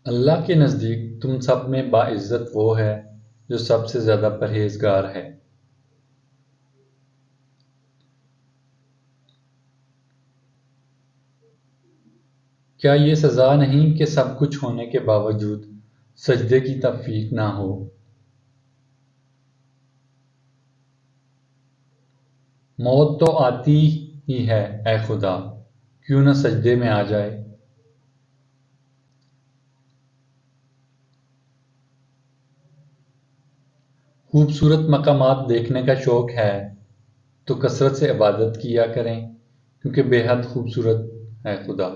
اللہ کے نزدیک تم سب میں باعزت وہ ہے جو سب سے زیادہ پرہیزگار ہے۔ کیا یہ سزا نہیں کہ سب کچھ ہونے کے باوجود سجدے کی توفیق نہ ہو؟ موت تو آتی ہی ہے، اے خدا، کیوں نہ سجدے میں آ جائے۔ خوبصورت مقامات دیکھنے کا شوق ہے تو کثرت سے عبادت کیا کریں، کیونکہ بے حد خوبصورت ہے خدا۔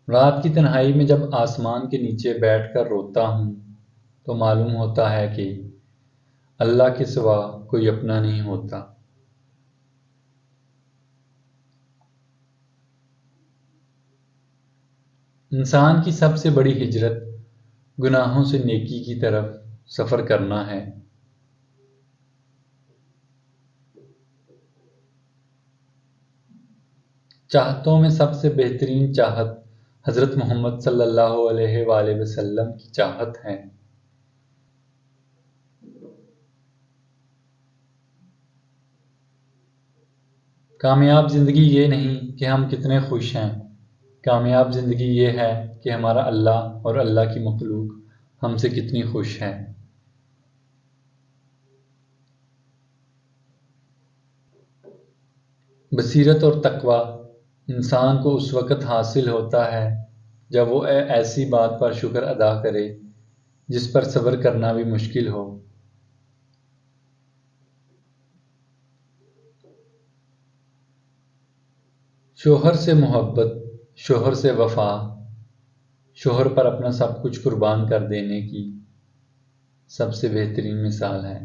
رات کی تنہائی میں جب آسمان کے نیچے بیٹھ کر روتا ہوں تو معلوم ہوتا ہے کہ اللہ کے سوا کوئی اپنا نہیں ہوتا۔ انسان کی سب سے بڑی ہجرت گناہوں سے نیکی کی طرف سفر کرنا ہے۔ چاہتوں میں سب سے بہترین چاہت حضرت محمد صلی اللہ علیہ وآلہ وسلم کی چاہت ہے۔ کامیاب زندگی یہ نہیں کہ ہم کتنے خوش ہیں، کامیاب زندگی یہ ہے کہ ہمارا اللہ اور اللہ کی مخلوق ہم سے کتنی خوش ہے۔ بصیرت اور تقویٰ انسان کو اس وقت حاصل ہوتا ہے جب وہ ایسی بات پر شکر ادا کرے جس پر صبر کرنا بھی مشکل ہو۔ شوہر سے محبت، شوہر سے وفا، شوہر پر اپنا سب کچھ قربان کر دینے کی سب سے بہترین مثال ہے۔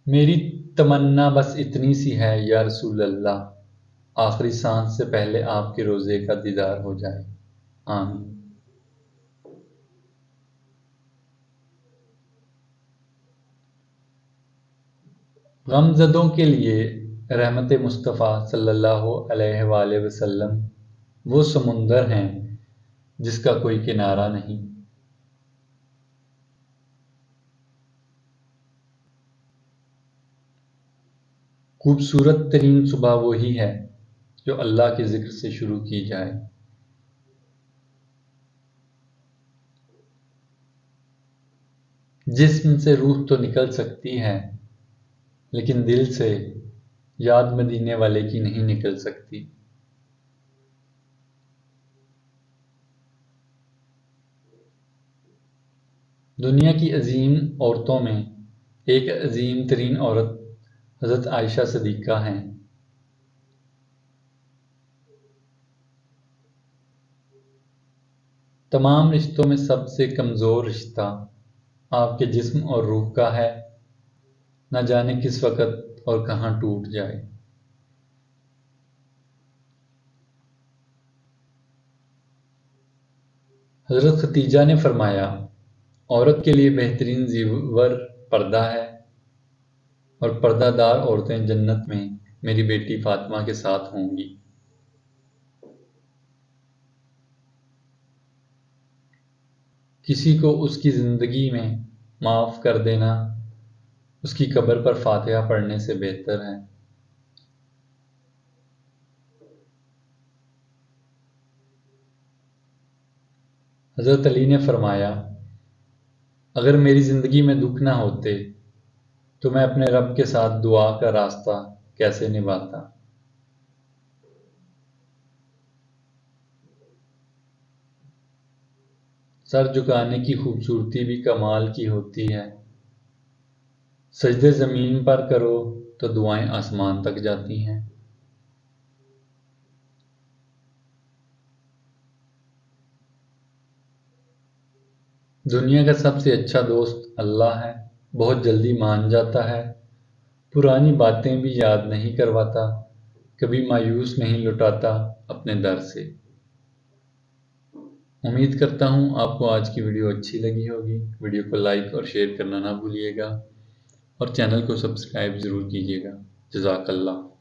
میری تمنا بس اتنی سی ہے یا رسول اللہ، آخری سانس سے پہلے آپ کے روضے کا دیدار ہو جائے، آمین۔ غم زدوں کے لیے رحمت مصطفیٰ صلی اللہ علیہ وآلہ وسلم وہ سمندر ہیں جس کا کوئی کنارہ نہیں۔ خوبصورت ترین صبح وہی ہے جو اللہ کے ذکر سے شروع کی جائے۔ جسم سے روح تو نکل سکتی ہے لیکن دل سے یاد مدینے والے کی نہیں نکل سکتی۔ دنیا کی عظیم عورتوں میں ایک عظیم ترین عورت حضرت عائشہ صدیقہ ہیں۔ تمام رشتوں میں سب سے کمزور رشتہ آپ کے جسم اور روح کا ہے، نہ جانے کس وقت اور کہاں ٹوٹ جائے۔ حضرت ختیجہ نے فرمایا، عورت کے لیے بہترین زیور پردہ ہے، اور پردہ دار عورتیں جنت میں میری بیٹی فاطمہ کے ساتھ ہوں گی۔ کسی کو اس کی زندگی میں معاف کر دینا اس کی قبر پر فاتحہ پڑھنے سے بہتر ہے۔ حضرت علی نے فرمایا، اگر میری زندگی میں دکھ نہ ہوتے تو میں اپنے رب کے ساتھ دعا کا راستہ کیسے نبھاتا۔ سر جھکانے کی خوبصورتی بھی کمال کی ہوتی ہے، سجدے زمین پر کرو تو دعائیں آسمان تک جاتی ہیں۔ دنیا کا سب سے اچھا دوست اللہ ہے، بہت جلدی مان جاتا ہے، پرانی باتیں بھی یاد نہیں کرواتا، کبھی مایوس نہیں لوٹاتا اپنے در سے۔ امید کرتا ہوں آپ کو آج کی ویڈیو اچھی لگی ہوگی۔ ویڈیو کو لائک اور شیئر کرنا نہ بھولیے گا اور چینل کو سبسکرائب ضرور کیجیے گا۔ جزاک اللہ۔